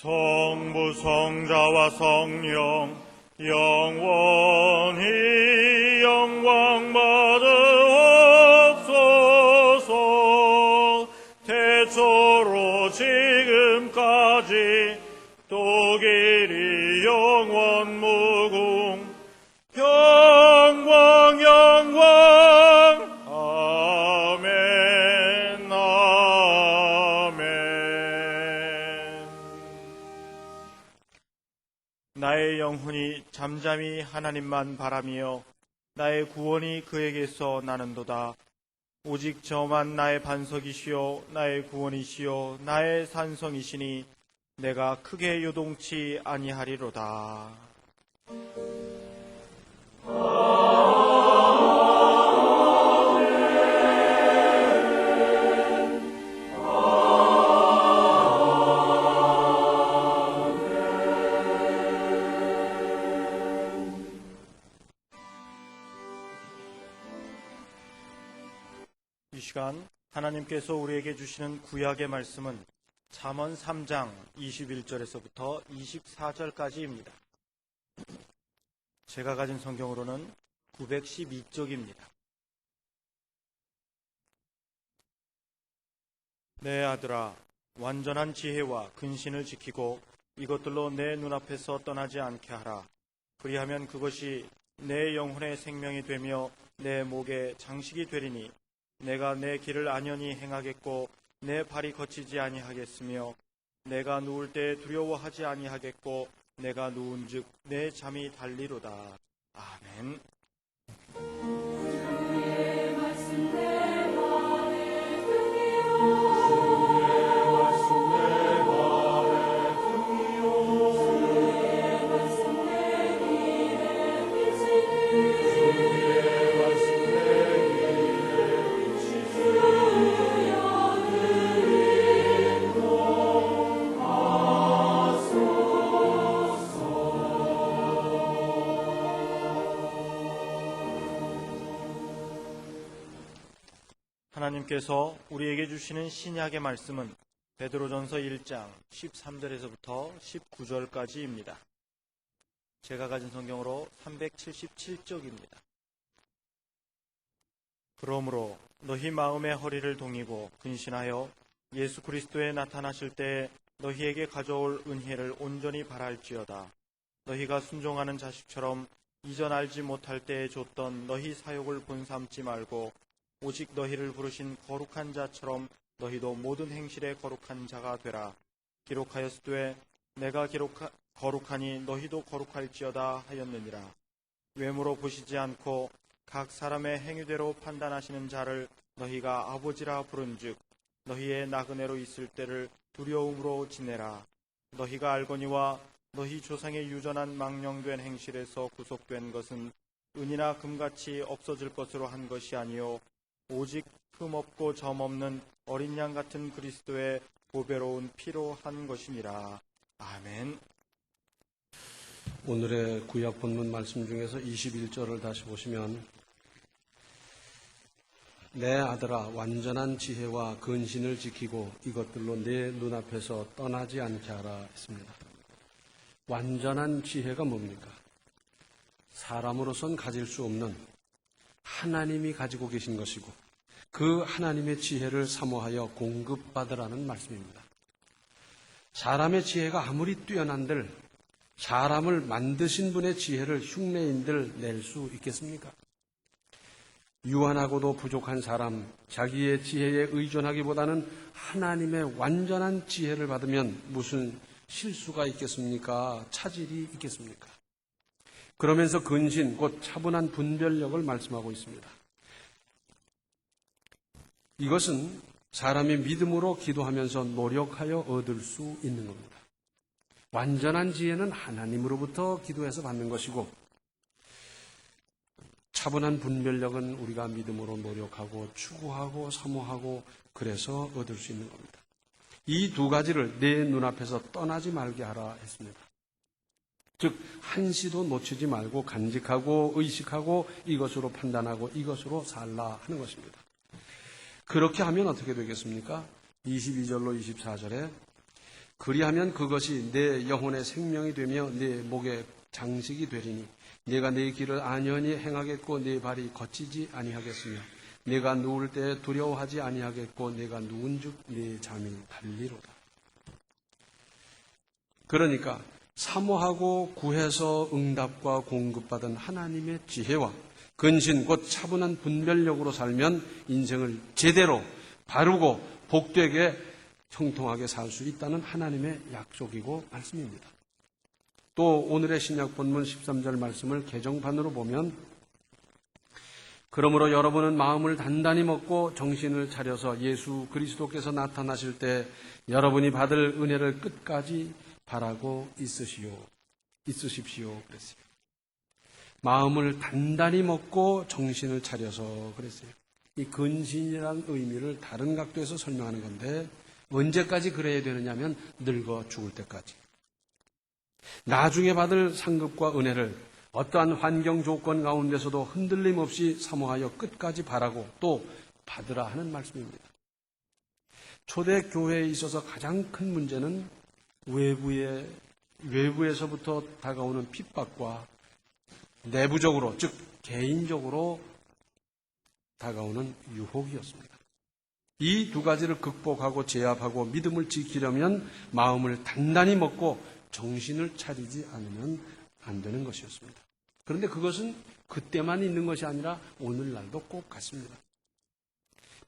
성부 성자와 성령 영원히 영광 받으옵소서. 태초로 지금까지 또 길이 영원 무궁 영광 영광 아멘 아멘. 나의 영혼이 잠잠히 하나님만 바라며 나의 구원이 그에게서 나는도다. 오직 저만 나의 반석이시요 나의 구원이시요 나의 산성이시니 내가 크게 요동치 아니하리로다. 이 시간 하나님께서 우리에게 주시는 구약의 말씀은 잠언 3장 21절에서부터 24절까지입니다. 제가 가진 성경으로는 912쪽입니다. 내 아들아, 완전한 지혜와 근신을 지키고 이것들로 내 눈앞에서 떠나지 않게 하라. 그리하면 그것이 내 영혼의 생명이 되며 내 목의 장식이 되리니 내가 내 길을 안연히 행하겠고 내 발이 거치지 아니하겠으며 내가 누울 때 두려워하지 아니하겠고 내가 누운즉 내 잠이 달리로다. 아멘. 하나님께서 우리에게 주시는 신약의 말씀은 베드로전서 1장 13절에서부터 19절까지입니다. 제가 가진 성경으로 377쪽입니다. 그러므로 너희 마음의 허리를 동이고 근신하여 예수 그리스도에 나타나실 때에 너희에게 가져올 은혜를 온전히 바랄지어다. 너희가 순종하는 자식처럼 이전 알지 못할 때에 줬던 너희 사욕을 본삼지 말고 오직 너희를 부르신 거룩한 자처럼 너희도 모든 행실에 거룩한 자가 되라. 기록하였으되 내가 거룩하니 너희도 거룩할지어다 하였느니라. 외모로 보시지 않고 각 사람의 행위대로 판단하시는 자를 너희가 아버지라 부른즉 너희의 나그네로 있을 때를 두려움으로 지내라. 너희가 알거니와 너희 조상의 유전한 망령된 행실에서 구속된 것은 은이나 금같이 없어질 것으로 한 것이 아니요 오직 흠없고 점없는 어린 양 같은 그리스도의 보배로운 피로 한 것이니라. 아멘. 오늘의 구약 본문 말씀 중에서 21절을 다시 보시면 내 아들아 완전한 지혜와 근신을 지키고 이것들로 내 눈앞에서 떠나지 않게 하라 했습니다. 완전한 지혜가 뭡니까? 사람으로선 가질 수 없는 하나님이 가지고 계신 것이고 그 하나님의 지혜를 사모하여 공급받으라는 말씀입니다. 사람의 지혜가 아무리 뛰어난들 사람을 만드신 분의 지혜를 흉내인들 낼 수 있겠습니까? 유한하고도 부족한 사람, 자기의 지혜에 의존하기보다는 하나님의 완전한 지혜를 받으면 무슨 실수가 있겠습니까? 차질이 있겠습니까? 그러면서 근신, 곧 차분한 분별력을 말씀하고 있습니다. 이것은 사람이 믿음으로 기도하면서 노력하여 얻을 수 있는 겁니다. 완전한 지혜는 하나님으로부터 기도해서 받는 것이고 차분한 분별력은 우리가 믿음으로 노력하고 추구하고 사모하고 그래서 얻을 수 있는 겁니다. 이 두 가지를 내 눈앞에서 떠나지 말게 하라 했습니다. 즉 한시도 놓치지 말고 간직하고 의식하고 이것으로 판단하고 이것으로 살라 하는 것입니다. 그렇게 하면 어떻게 되겠습니까? 22절로 24절에 그리하면 그것이 내 영혼의 생명이 되며 내 목의 장식이 되리니 내가 내 길을 안연히 행하겠고 내 발이 거치지 아니하겠으며 내가 누울 때 두려워하지 아니하겠고 내가 누운즉 내 잠이 달리로다. 그러니까 사모하고 구해서 응답과 공급받은 하나님의 지혜와 근신 곧 차분한 분별력으로 살면 인생을 제대로 바르고 복되게 형통하게 살 수 있다는 하나님의 약속이고 말씀입니다. 또 오늘의 신약 본문 13절 말씀을 개정판으로 보면 그러므로 여러분은 마음을 단단히 먹고 정신을 차려서 예수 그리스도께서 나타나실 때 여러분이 받을 은혜를 끝까지 바라고 있으십시오. 그랬어요. 마음을 단단히 먹고 정신을 차려서 그랬어요. 이 근신이라는 의미를 다른 각도에서 설명하는 건데 언제까지 그래야 되느냐면 늙어 죽을 때까지. 나중에 받을 상급과 은혜를 어떠한 환경 조건 가운데서도 흔들림 없이 사모하여 끝까지 바라고 또 받으라 하는 말씀입니다. 초대 교회에 있어서 가장 큰 문제는 외부에서부터 다가오는 핍박과 내부적으로, 즉 개인적으로 다가오는 유혹이었습니다. 이 두 가지를 극복하고 제압하고 믿음을 지키려면 마음을 단단히 먹고 정신을 차리지 않으면 안 되는 것이었습니다. 그런데 그것은 그때만 있는 것이 아니라 오늘날도 꼭 같습니다.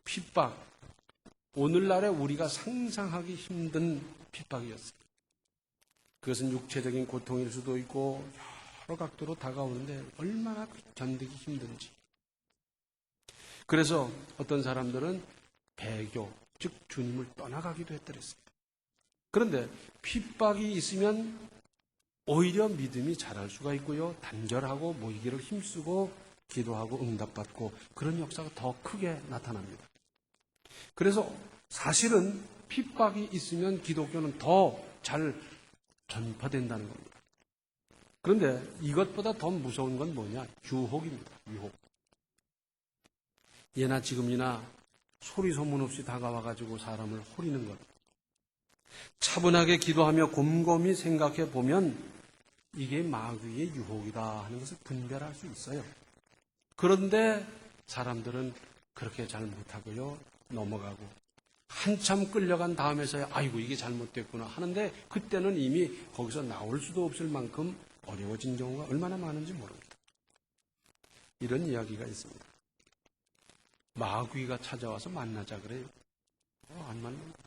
핍박, 오늘날에 우리가 상상하기 힘든 핍박이었어요. 그것은 육체적인 고통일 수도 있고 여러 각도로 다가오는데 얼마나 견디기 힘든지. 그래서 어떤 사람들은 배교, 즉 주님을 떠나가기도 했더랬어요. 그런데 핍박이 있으면 오히려 믿음이 자랄 수가 있고요. 단결하고 모이기를 힘쓰고 기도하고 응답받고 그런 역사가 더 크게 나타납니다. 그래서 사실은 핍박이 있으면 기독교는 더 잘 전파된다는 겁니다. 그런데 이것보다 더 무서운 건 뭐냐? 유혹입니다. 유혹. 예나 지금이나 소리 소문 없이 다가와가지고 사람을 호리는 것. 차분하게 기도하며 곰곰이 생각해 보면 이게 마귀의 유혹이다 하는 것을 분별할 수 있어요. 그런데 사람들은 그렇게 잘 못하고요. 넘어가고 한참 끌려간 다음에서야 아이고 이게 잘못됐구나 하는데 그때는 이미 거기서 나올 수도 없을 만큼 어려워진 경우가 얼마나 많은지 모릅니다. 이런 이야기가 있습니다. 마귀가 찾아와서 만나자 그래요. 안 만납니다.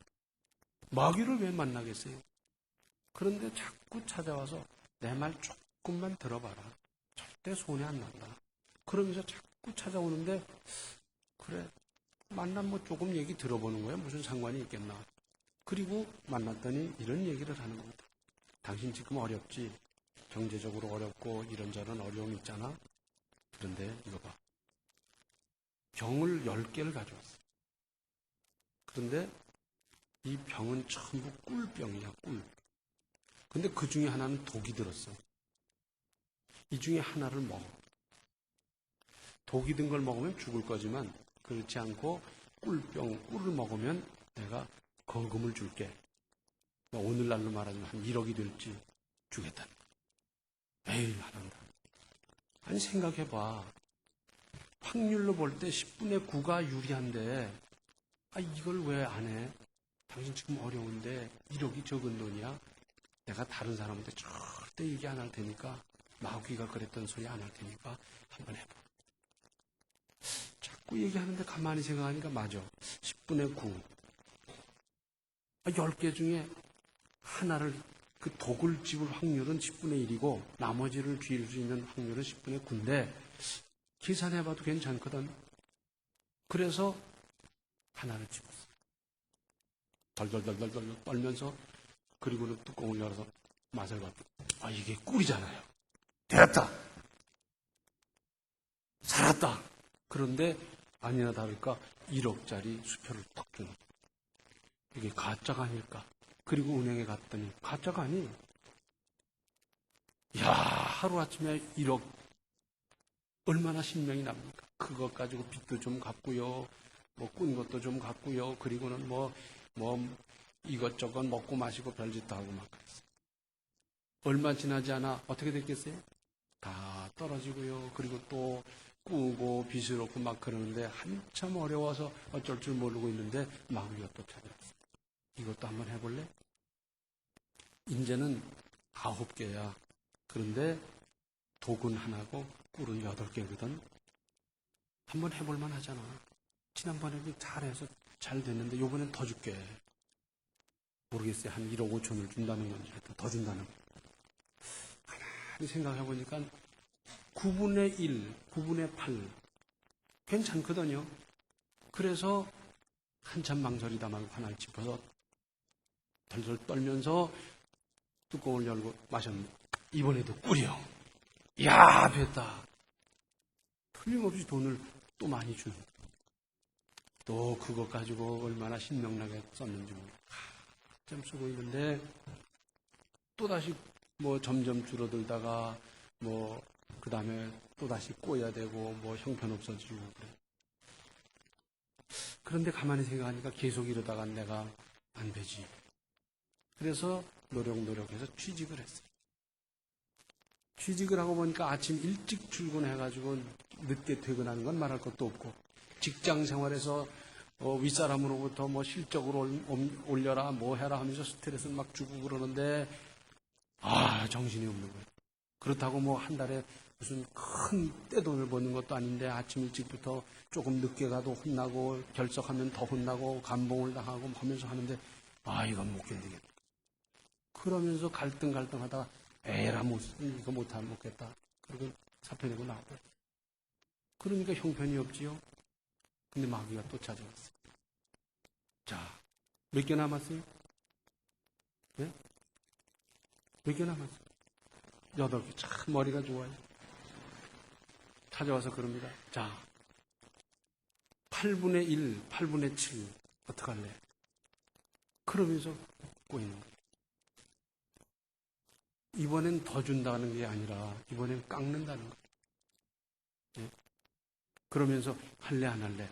마귀를 왜 만나겠어요? 그런데 자꾸 찾아와서 내 말 조금만 들어봐라. 절대 손해 안 난다. 그러면서 자꾸 찾아오는데 그래 만나면 뭐 조금 얘기 들어보는 거야. 무슨 상관이 있겠나. 그리고 만났더니 이런 얘기를 하는 겁니다. 당신 지금 어렵지. 경제적으로 어렵고 이런저런 어려움이 있잖아. 그런데 이거 봐. 병을 10개를 가져왔어. 그런데 이 병은 전부 꿀병이야, 꿀. 근데 그 중에 하나는 독이 들었어. 이 중에 하나를 먹어. 독이 든 걸 먹으면 죽을 거지만 그렇지 않고 꿀을 먹으면 내가 거금을 줄게. 오늘날로 말하면 한 1억이 될지 주겠다. 매일 말한다. 아니 생각해봐. 확률로 볼 때 10분의 9가 유리한데 이걸 왜 안 해? 당신 지금 어려운데 1억이 적은 돈이야? 내가 다른 사람한테 절대 얘기 안 할 테니까 마귀가 그랬던 소리 안 할 테니까 한번 해봐. 자꾸 얘기하는데 가만히 생각하니까 맞아. 10분의 9. 10개 중에 하나를 그 독을 집을 확률은 10분의 1이고 나머지를 쥐일 수 있는 확률은 10분의 9인데 계산해봐도 괜찮거든. 그래서 하나를 집었어. 덜덜덜덜 떨면서 그리고는 뚜껑을 열어서 맛을 봤다. 이게 꿀이잖아요. 되었다. 살았다. 그런데 아니나 다를까 1억짜리 수표를 딱 주는. 이게 가짜가 아닐까. 그리고 은행에 갔더니 가짜가 아니. 하루아침에 1억 얼마나 신명이 납니까? 그것 가지고 빚도 좀 갚고요. 꾼 것도 좀 갚고요. 그리고는 이것저것 먹고 마시고 별짓도 하고 막 그랬어요. 얼마 지나지 않아 어떻게 됐겠어요? 다 떨어지고요. 그리고 또 꾸고 빚을 얻고 막 그러는데 한참 어려워서 어쩔 줄 모르고 있는데 마귀가 또 찾아왔어요. 이것도 한번 해볼래? 이제는 9개야. 그런데 독은 하나고 꿀은 8개거든. 한번 해볼만 하잖아. 지난번에 잘해서 잘 됐는데 요번엔 더 줄게. 모르겠어요. 한 1억 5천을 준다는 건지 더 준다는 건지. 가만히 생각해보니까 9분의 1, 9분의 8 괜찮거든요. 그래서 한참 망설이다 말고 하나를 짚어서 덜덜 떨면서 뚜껑을 열고 마셨는데 이번에도 꿀이요. 이야, 됐다. 틀림없이 돈을 또 많이 주는. 또 그것 가지고 얼마나 신명나게 썼는지 모르고 한참 쓰고 있는데 또다시 뭐 점점 줄어들다가 뭐 그 다음에 또다시 꼬야 되고 뭐 형편없어지고 그래. 그런데 가만히 생각하니까 계속 이러다가 내가 안 되지. 그래서 노력해서 취직을 했어요. 취직을 하고 보니까 아침 일찍 출근해가지고 늦게 퇴근하는 건 말할 것도 없고 직장 생활에서 윗사람으로부터 뭐 실적으로 올려라 뭐 해라 하면서 스트레스를 막 주고 그러는데 정신이 없는 거예요. 그렇다고 뭐 한 달에 무슨 큰 떼돈을 버는 것도 아닌데 아침 일찍부터 조금 늦게 가도 혼나고 결석하면 더 혼나고 감봉을 당하고 하면서 하는데 이건 못 견디겠다. 그러면서 갈등하다가 에라 이거 못하겠다. 그리고 사표 내고 나왔어요. 그러니까 형편이 없지요. 근데 마귀가 또 찾아왔어요. 자, 몇 개 남았어요? 네? 몇 개 남았어요? 8개. 참 머리가 좋아요. 찾아와서 그럽니다. 자, 8분의 1, 8분의 7 어떡할래? 그러면서 꼬이는 거예요. 이번엔 더 준다는 게 아니라 이번엔 깎는다는 거예요. 네? 그러면서 할래 안 할래?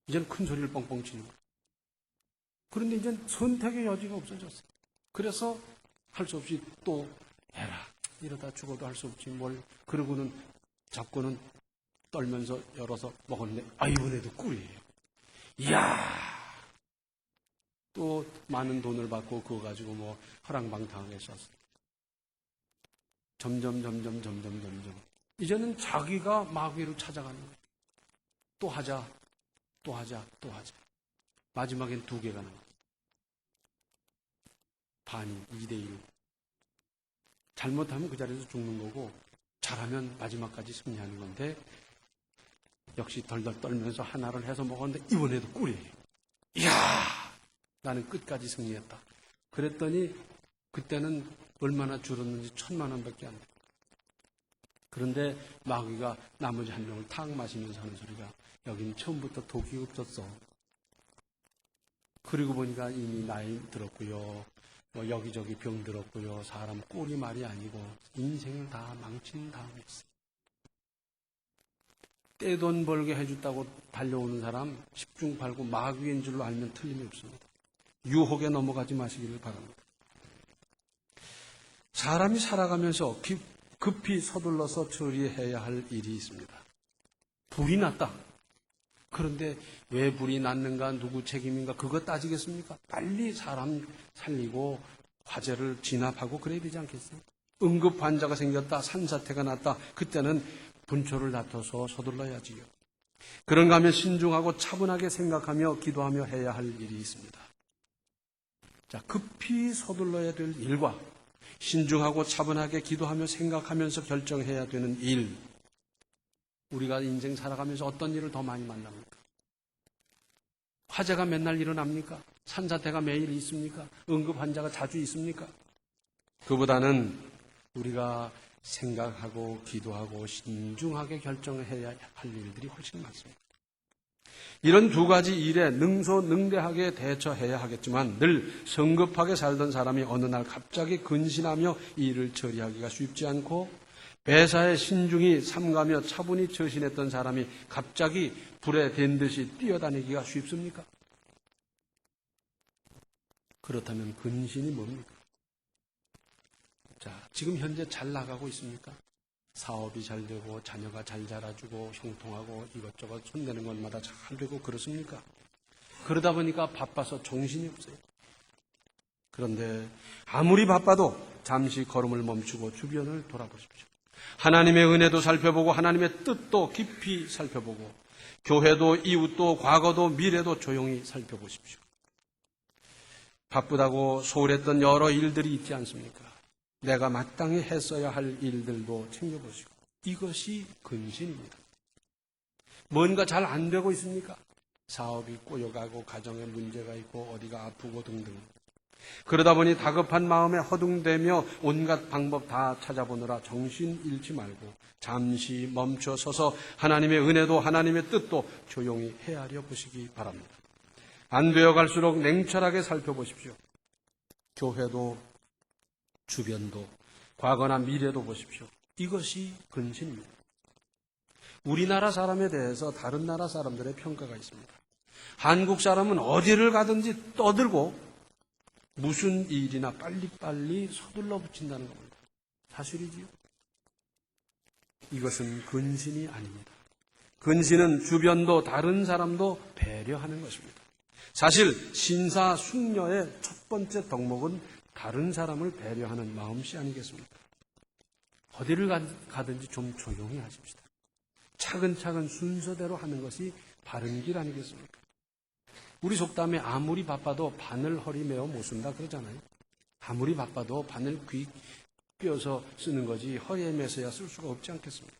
이제는 큰 소리를 뻥뻥 치는 거예요. 그런데 이제는 선택의 여지가 없어졌어요. 그래서 할 수 없이 또 해라. 이러다 죽어도 할 수 없지 뭘. 그러고는 잡고는 떨면서 열어서 먹었는데 이번에도 꿀이에요. 이야. 또 많은 돈을 받고 그거 가지고 뭐 허랑방탕하게 썼어요. 점점 이제는 자기가 마귀로 찾아가는 거예요. 또 하자. 마지막엔 2개가 남았어요. 반이 2대1. 잘못하면 그 자리에서 죽는 거고 잘하면 마지막까지 승리하는 건데 역시 덜덜 떨면서 하나를 해서 먹었는데 이번에도 꿀이에요. 이야, 나는 끝까지 승리했다. 그랬더니 그때는 얼마나 줄었는지 1,000만 원밖에 안 돼. 그런데 마귀가 나머지 한 명을 탁 마시면서 하는 소리가 여긴 처음부터 독이 없었어. 그리고 보니까 이미 나이 들었고요. 뭐 여기저기 병 들었고요. 사람 꼴이 말이 아니고 인생을 다 망친 다음이었어요. 떼돈 벌게 해줬다고 달려오는 사람 10중 8구 마귀인 줄로 알면 틀림이 없습니다. 유혹에 넘어가지 마시기를 바랍니다. 사람이 살아가면서 급히 서둘러서 처리해야 할 일이 있습니다. 불이 났다. 그런데 왜 불이 났는가, 누구 책임인가, 그거 따지겠습니까? 빨리 사람 살리고 화재를 진압하고 그래야 되지 않겠어요? 응급 환자가 생겼다, 산사태가 났다, 그때는 분초를 다퉈서 서둘러야지요. 그런가 하면 신중하고 차분하게 생각하며 기도하며 해야 할 일이 있습니다. 자, 급히 서둘러야 될 일과 신중하고 차분하게 기도하며 생각하면서 결정해야 되는 일. 우리가 인생 살아가면서 어떤 일을 더 많이 만납니까? 화재가 맨날 일어납니까? 산사태가 매일 있습니까? 응급 환자가 자주 있습니까? 그보다는 우리가 생각하고 기도하고 신중하게 결정해야 할 일들이 훨씬 많습니다. 이런 2가지 일에 능소능대하게 대처해야 하겠지만 늘 성급하게 살던 사람이 어느 날 갑자기 근신하며 이 일을 처리하기가 쉽지 않고 배사에 신중히 삼가며 차분히 처신했던 사람이 갑자기 불에 댄 듯이 뛰어다니기가 쉽습니까? 그렇다면 근신이 뭡니까? 자, 지금 현재 잘 나가고 있습니까? 사업이 잘 되고 자녀가 잘 자라주고 형통하고 이것저것 손대는 것마다 잘 되고 그렇습니까? 그러다 보니까 바빠서 정신이 없어요. 그런데 아무리 바빠도 잠시 걸음을 멈추고 주변을 돌아보십시오. 하나님의 은혜도 살펴보고 하나님의 뜻도 깊이 살펴보고 교회도 이웃도 과거도 미래도 조용히 살펴보십시오. 바쁘다고 소홀했던 여러 일들이 있지 않습니까? 내가 마땅히 했어야 할 일들도 챙겨보시고 이것이 근신입니다. 뭔가 잘 안 되고 있습니까? 사업이 꼬여가고 가정에 문제가 있고 어디가 아프고 등등. 그러다 보니 다급한 마음에 허둥대며 온갖 방법 다 찾아보느라 정신 잃지 말고 잠시 멈춰 서서 하나님의 은혜도 하나님의 뜻도 조용히 헤아려 보시기 바랍니다. 안 되어 갈수록 냉철하게 살펴보십시오. 교회도 주변도 과거나 미래도 보십시오. 이것이 근신입니다. 우리나라 사람에 대해서 다른 나라 사람들의 평가가 있습니다. 한국 사람은 어디를 가든지 떠들고 무슨 일이나 빨리빨리 서둘러 붙인다는 겁니다. 사실이지요? 이것은 근신이 아닙니다. 근신은 주변도 다른 사람도 배려하는 것입니다. 사실 신사숙녀의 첫 번째 덕목은 다른 사람을 배려하는 마음씨 아니겠습니까? 어디를 가든지 좀 조용히 하십시다. 차근차근 순서대로 하는 것이 바른 길 아니겠습니까? 우리 속담에 아무리 바빠도 바늘 허리 메어 못 쓴다 그러잖아요. 아무리 바빠도 바늘 귀 꿰어서 쓰는 거지 허리에 매서야 쓸 수가 없지 않겠습니까?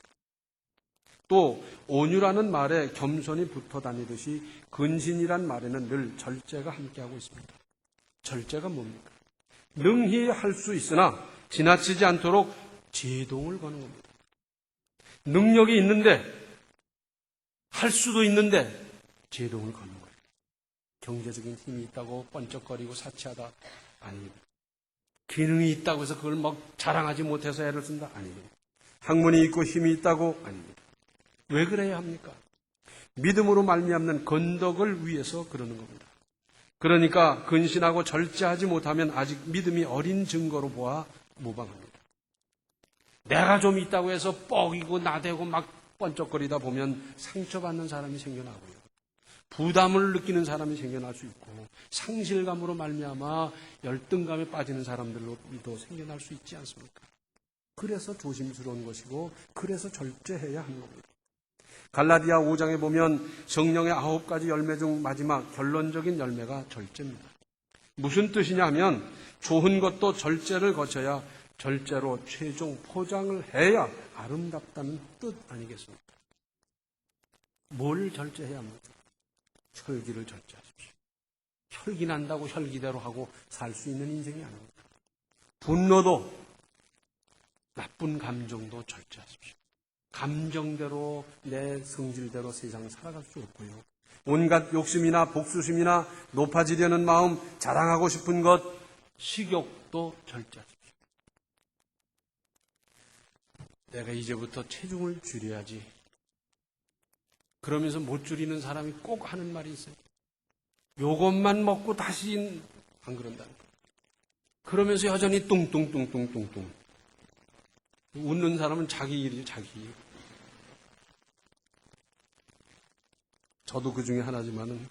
또 온유라는 말에 겸손이 붙어 다니듯이 근신이란 말에는 늘 절제가 함께하고 있습니다. 절제가 뭡니까? 능히 할 수 있으나 지나치지 않도록 제동을 거는 겁니다. 능력이 있는데 할 수도 있는데 제동을 거는 거예요. 경제적인 힘이 있다고 번쩍거리고 사치하다 아닙니다. 기능이 있다고 해서 그걸 막 자랑하지 못해서 애를 쓴다 아닙니다. 학문이 있고 힘이 있다고 아닙니다. 왜 그래야 합니까? 믿음으로 말미암는 건덕을 위해서 그러는 겁니다. 그러니까 근신하고 절제하지 못하면 아직 믿음이 어린 증거로 보아 무방합니다. 내가 좀 있다고 해서 뻐기고 나대고 막 번쩍거리다 보면 상처받는 사람이 생겨나고요. 부담을 느끼는 사람이 생겨날 수 있고 상실감으로 말미암아 열등감에 빠지는 사람들도 생겨날 수 있지 않습니까? 그래서 조심스러운 것이고 그래서 절제해야 하는 겁니다. 갈라디아 5장에 보면 성령의 9가지 열매 중 마지막 결론적인 열매가 절제입니다. 무슨 뜻이냐 하면 좋은 것도 절제를 거쳐야 절제로 최종 포장을 해야 아름답다는 뜻 아니겠습니까? 뭘 절제해야 합니까? 혈기를 절제하십시오. 혈기 난다고 혈기대로 하고 살 수 있는 인생이 아닙니다. 분노도 나쁜 감정도 절제하십시오. 감정대로 내 성질대로 세상 살아갈 수 없고요. 온갖 욕심이나 복수심이나 높아지려는 마음, 자랑하고 싶은 것, 식욕도 절제하십시오. 내가 이제부터 체중을 줄여야지. 그러면서 못 줄이는 사람이 꼭 하는 말이 있어요. 요것만 먹고 다시 안 그런다는 거예요. 그러면서 여전히 뚱뚱뚱뚱뚱뚱. 웃는 사람은 자기 일이지, 자기 일. 저도 그 중에 하나지만은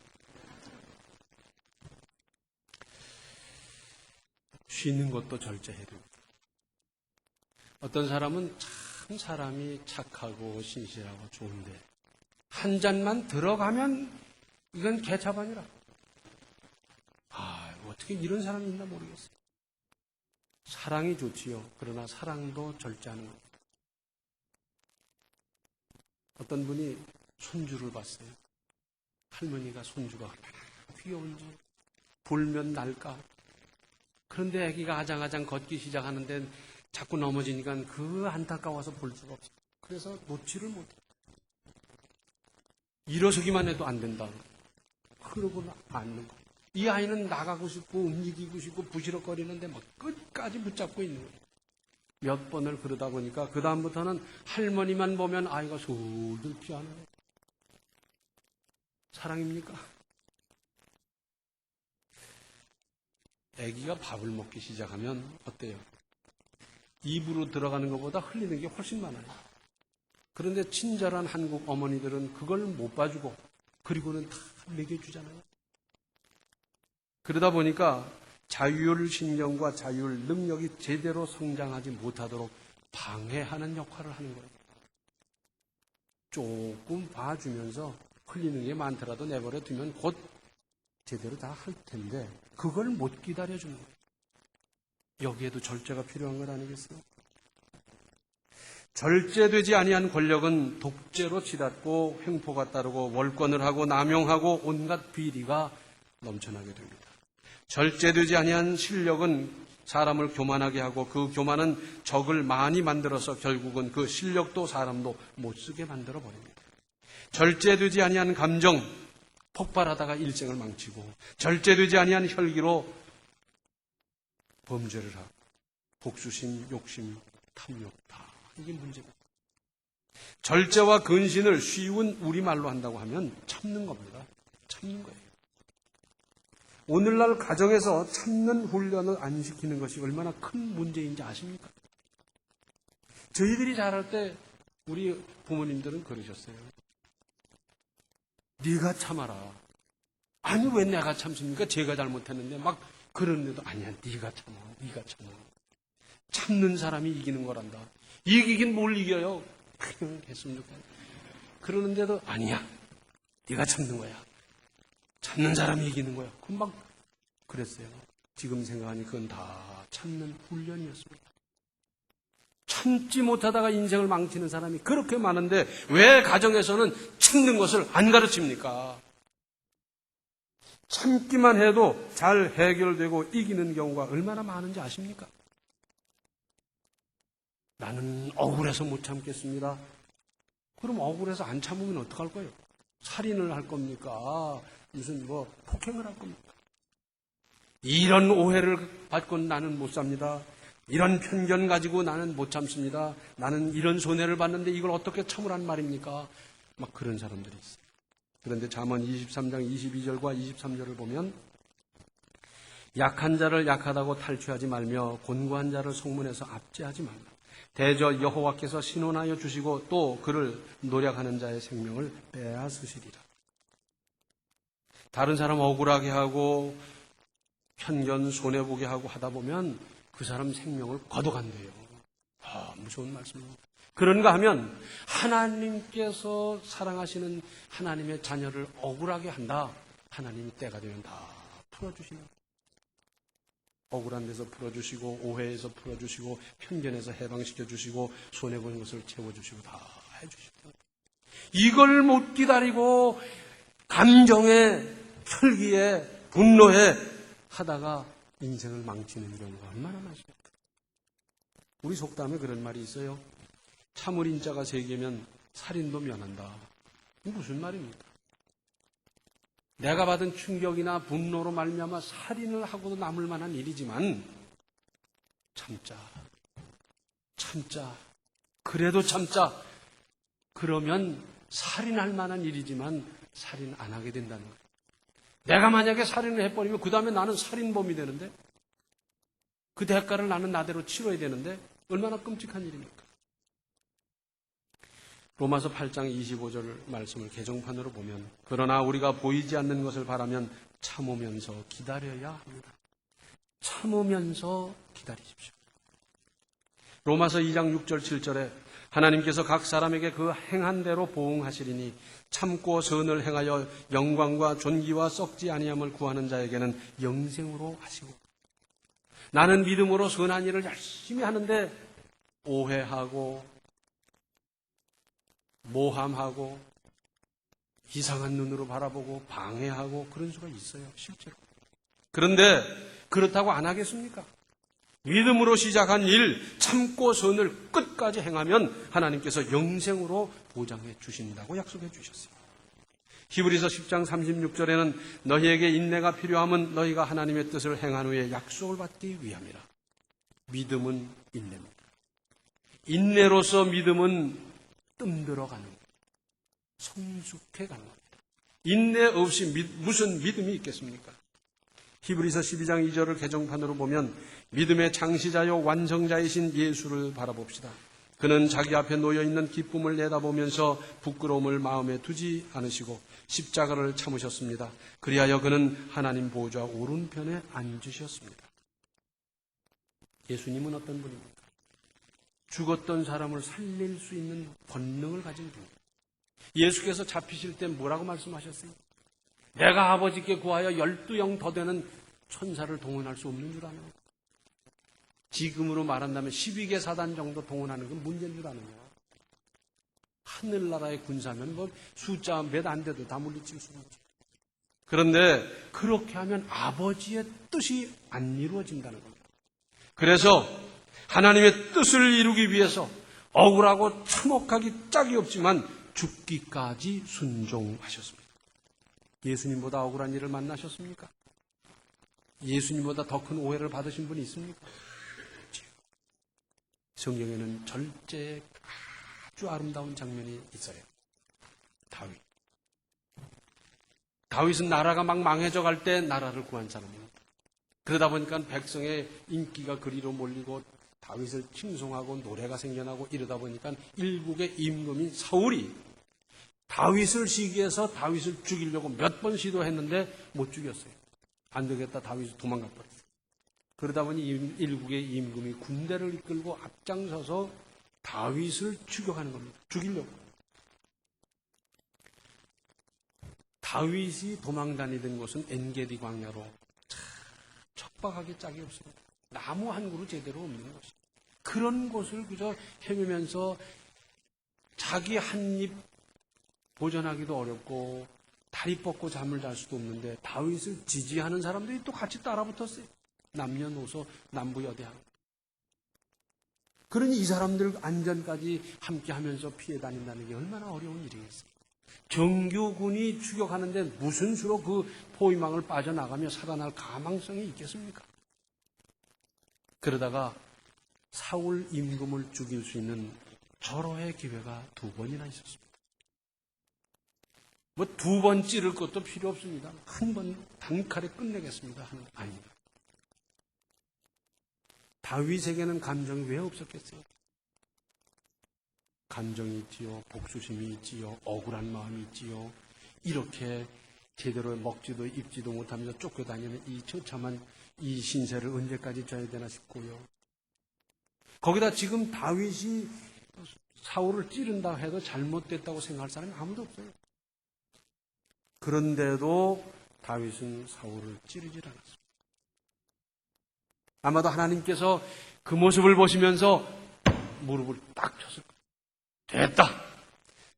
쉬는 것도 절제해야 됩니다. 어떤 사람은 참 사람이 착하고 신실하고 좋은데 한 잔만 들어가면 이건 개차반이라. 어떻게 이런 사람이 있나 모르겠어요. 사랑이 좋지요. 그러나 사랑도 절제하는 겁니다. 어떤 분이 손주를 봤어요. 할머니가 손주가 얼마나 귀여운지 불면 날까. 그런데 아기가 아장아장 걷기 시작하는데 자꾸 넘어지니까 그 안타까워서 볼 수가 없어요. 그래서 놓지를 못해요. 일어서기만 해도 안 된다. 그러고 앉는 거예요. 이 아이는 나가고 싶고 움직이고 싶고 부시럭거리는데 막 끝까지 붙잡고 있는 거예요. 몇 번을 그러다 보니까 그 다음부터는 할머니만 보면 아이가 솔솔 피하는 거예요. 사랑입니까? 아기가 밥을 먹기 시작하면 어때요? 입으로 들어가는 것보다 흘리는 게 훨씬 많아요. 그런데 친절한 한국 어머니들은 그걸 못 봐주고 그리고는 다 먹여주잖아요. 그러다 보니까 자율신경과 자율 능력이 제대로 성장하지 못하도록 방해하는 역할을 하는 거예요. 조금 봐주면서 흘리는 게 많더라도 내버려 두면 곧 제대로 다 할 텐데 그걸 못 기다려주는 거예요. 여기에도 절제가 필요한 것 아니겠어요? 절제되지 아니한 권력은 독재로 치닫고 횡포가 따르고 월권을 하고 남용하고 온갖 비리가 넘쳐나게 됩니다. 절제되지 아니한 실력은 사람을 교만하게 하고 그 교만은 적을 많이 만들어서 결국은 그 실력도 사람도 못 쓰게 만들어 버립니다. 절제되지 아니한 감정 폭발하다가 일생을 망치고 절제되지 아니한 혈기로 범죄를 하고 복수심, 욕심, 탐욕 다 이게 문제다. 절제와 근신을 쉬운 우리말로 한다고 하면 참는 겁니다. 참는 거예요. 오늘날 가정에서 참는 훈련을 안 시키는 것이 얼마나 큰 문제인지 아십니까? 저희들이 자랄 때 우리 부모님들은 그러셨어요. 네가 참아라. 아니 왜 내가 참습니까? 제가 잘못했는데 막 그러는데도 아니야 네가 참아. 네가 참아. 참는 사람이 이기는 거란다. 이기긴 뭘 이겨요? 그냥 했으면 좋겠다. 그러는데도 아니야. 네가 참는 거야. 참는 사람이 이기는 거야. 금방 그랬어요. 지금 생각하니 그건 다 참는 훈련이었습니다. 참지 못하다가 인생을 망치는 사람이 그렇게 많은데 왜 가정에서는 참는 것을 안 가르칩니까? 참기만 해도 잘 해결되고 이기는 경우가 얼마나 많은지 아십니까? 나는 억울해서 못 참겠습니다. 그럼 억울해서 안 참으면 어떡할 거예요? 살인을 할 겁니까? 무슨 폭행을 할 겁니까? 이런 오해를 받고 나는 못 삽니다. 이런 편견 가지고 나는 못 참습니다. 나는 이런 손해를 받는데 이걸 어떻게 참으란 말입니까? 막 그런 사람들이 있어요. 그런데 잠언 23장 22절과 23절을 보면 약한 자를 약하다고 탈취하지 말며 곤고한 자를 속문에서 압제하지 말라. 대저 여호와께서 신원하여 주시고 또 그를 노력하는 자의 생명을 빼앗으시리라. 다른 사람 억울하게 하고 편견 손해보게 하고 하다 보면 그 사람 생명을 거둬간대요. 무서운 말씀입니다. 그런가 하면 하나님께서 사랑하시는 하나님의 자녀를 억울하게 한다. 하나님이 때가 되면 다 풀어주시는 거예요. 억울한 데서 풀어주시고 오해에서 풀어주시고 편견에서 해방시켜주시고 손해보는 것을 채워주시고 다 해주시고 이걸 못 기다리고 감정에 혈기에 분노에 하다가 인생을 망치는 경우가 얼마나 많습니까? 우리 속담에 그런 말이 있어요. 참을 인자가 세 개면 살인도 면한다. 이게 무슨 말입니까? 내가 받은 충격이나 분노로 말미암아 살인을 하고도 남을 만한 일이지만 참자. 그래도 참자. 그러면 살인할 만한 일이지만 살인 안 하게 된다는 거예요. 내가 만약에 살인을 해버리면 그 다음에 나는 살인범이 되는데 그 대가를 나는 나대로 치러야 되는데 얼마나 끔찍한 일입니까? 로마서 8장 25절 말씀을 개정판으로 보면 그러나 우리가 보이지 않는 것을 바라면 참으면서 기다려야 합니다. 참으면서 기다리십시오. 로마서 2장 6절 7절에 하나님께서 각 사람에게 그 행한 대로 보응하시리니 참고 선을 행하여 영광과 존귀와 썩지 아니함을 구하는 자에게는 영생으로 하시고 나는 믿음으로 선한 일을 열심히 하는데 오해하고 모함하고 이상한 눈으로 바라보고 방해하고 그런 수가 있어요. 실제로. 그런데 그렇다고 안 하겠습니까? 믿음으로 시작한 일 참고 선을 끝까지 행하면 하나님께서 영생으로 보장해 주신다고 약속해 주셨어요. 히브리서 10장 36절에는 너희에게 인내가 필요함은 너희가 하나님의 뜻을 행한 후에 약속을 받기 위함이라. 믿음은 인내입니다. 인내로서 믿음은 뜸들어 가는 거예요. 성숙해 가는 겁니다. 인내 없이 무슨 믿음이 있겠습니까? 히브리서 12장 2절을 개정판으로 보면 믿음의 창시자요 완성자이신 예수를 바라봅시다. 그는 자기 앞에 놓여있는 기쁨을 내다보면서 부끄러움을 마음에 두지 않으시고 십자가를 참으셨습니다. 그리하여 그는 하나님 보좌 오른편에 앉으셨습니다. 예수님은 어떤 분입니까? 죽었던 사람을 살릴 수 있는 권능을 가진 분입니다. 예수께서 잡히실 때 뭐라고 말씀하셨어요? 내가 아버지께 구하여 12영 더 되는 천사를 동원할 수 없는 줄 아냐? 지금으로 말한다면 12개 사단 정도 동원하는 건 문제인 줄 아느냐? 하늘나라의 군사면 뭐 숫자 몇 안 돼도 다 물리칠 수가 없죠. 그런데 그렇게 하면 아버지의 뜻이 안 이루어진다는 겁니다. 그래서 하나님의 뜻을 이루기 위해서 억울하고 참혹하기 짝이 없지만 죽기까지 순종하셨습니다. 예수님보다 억울한 일을 만나셨습니까? 예수님보다 더 큰 오해를 받으신 분이 있습니까? 성경에는 절제의 아주 아름다운 장면이 있어요. 다윗은 나라가 막 망해져 갈 때 나라를 구한 사람입니다. 그러다 보니까 백성의 인기가 그리로 몰리고 다윗을 칭송하고 노래가 생겨나고 이러다 보니까 일국의 임금인 사울이 다윗을 시기해서 다윗을 죽이려고 몇 번 시도했는데 못 죽였어요. 안 되겠다, 다윗이 도망가 버렸어요. 그러다 보니 일국의 임금이 군대를 이끌고 앞장서서 다윗을 추격하는 겁니다. 죽이려고. 다윗이 도망다니던 곳은 엔게디 광야로 척박하게 짝이 없습니다. 나무 한 그루 제대로 없는 곳이에요. 그런 곳을 그저 헤매면서 자기 한 입 보전하기도 어렵고 다리 뻗고 잠을 잘 수도 없는데 다윗을 지지하는 사람들이 또 같이 따라붙었어요. 남녀노소 남부여대하고. 그러니 이 사람들 안전까지 함께 하면서 피해 다닌다는 게 얼마나 어려운 일이겠어요. 정규군이 추격하는데 무슨 수로 그 포위망을 빠져나가며 살아날 가망성이 있겠습니까? 그러다가 사울 임금을 죽일 수 있는 절호의 기회가 2번이나 있었습니다. 뭐 2번 찌를 것도 필요 없습니다. 한 번 단칼에 끝내겠습니다 하는 아닙니다. 다윗에게는 감정이 왜 없었겠어요? 감정이 있지요, 복수심이 있지요, 억울한 마음이 있지요. 이렇게 제대로 먹지도 입지도 못하면서 쫓겨다니는 이 처참한 이 신세를 언제까지 져야 되나 싶고요. 거기다 지금 다윗이 사울을 찌른다 해도 잘못됐다고 생각할 사람이 아무도 없어요. 그런데도 다윗은 사울을 찌르질 않았습니다. 아마도 하나님께서 그 모습을 보시면서 무릎을 딱 쳤을 거예요. 됐다.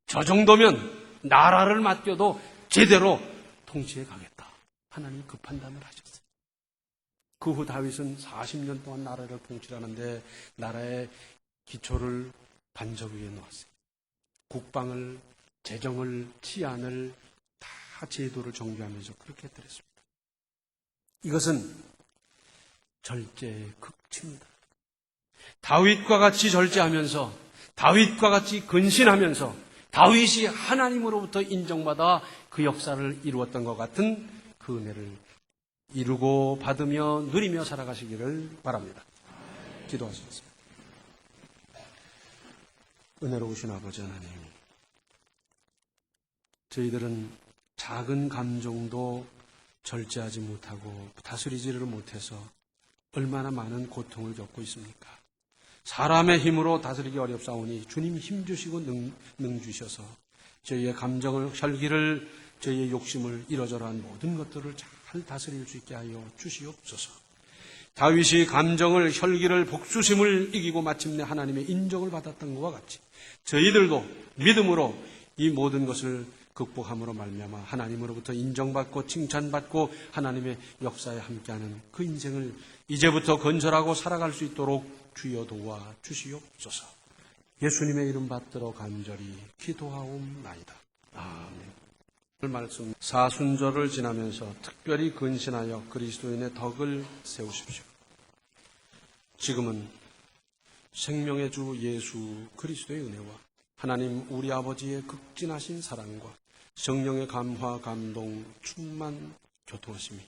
저 정도면 나라를 맡겨도 제대로 통치해 가겠다. 하나님 그 판단을 하셨어요. 그 후 다윗은 40년 동안 나라를 통치하는데 나라의 기초를 반석 위에 놓았어요. 국방을, 재정을, 치안을 다 제도를 정비하면서 그렇게 했더랬습니다. 이것은 절제의 극치입니다. 다윗과 같이 절제하면서 다윗과 같이 근신하면서 다윗이 하나님으로부터 인정받아 그 역사를 이루었던 것 같은 그 은혜를 이루고 받으며 누리며 살아가시기를 바랍니다. 기도하시겠습니다. 은혜로우신 아버지 하나님, 저희들은 작은 감정도 절제하지 못하고 다스리지를 못해서 얼마나 많은 고통을 겪고 있습니까? 사람의 힘으로 다스리기 어렵사오니 주님 힘 주시고 능 주셔서 저희의 감정을, 혈기를, 저희의 욕심을, 이러저러한 모든 것들을 잘 다스릴 수 있게 하여 주시옵소서. 다윗이 감정을, 혈기를, 복수심을 이기고 마침내 하나님의 인정을 받았던 것과 같이 저희들도 믿음으로 이 모든 것을 극복함으로 말미암아 하나님으로부터 인정받고 칭찬받고 하나님의 역사에 함께하는 그 인생을 이제부터 건설하고 살아갈 수 있도록 주여 도와 주시옵소서. 예수님의 이름 받들어 간절히 기도하옵나이다. 아멘. 오늘 말씀 사순절을 지나면서 특별히 근신하여 그리스도인의 덕을 세우십시오. 지금은 생명의 주 예수 그리스도의 은혜와 하나님 우리 아버지의 극진하신 사랑과 성령의 감화 감동 충만 교통하심이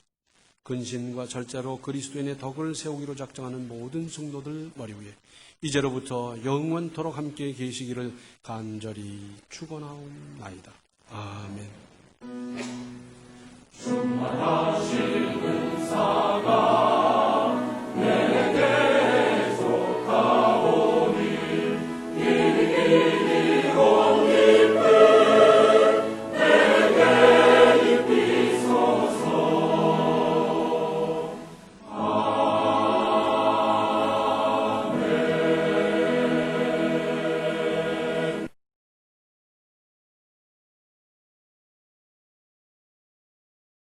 근신과 절제로 그리스도인의 덕을 세우기로 작정하는 모든 성도들 머리 위에 이제로부터 영원토록 함께 계시기를 간절히 축원하옵나이다. 아멘.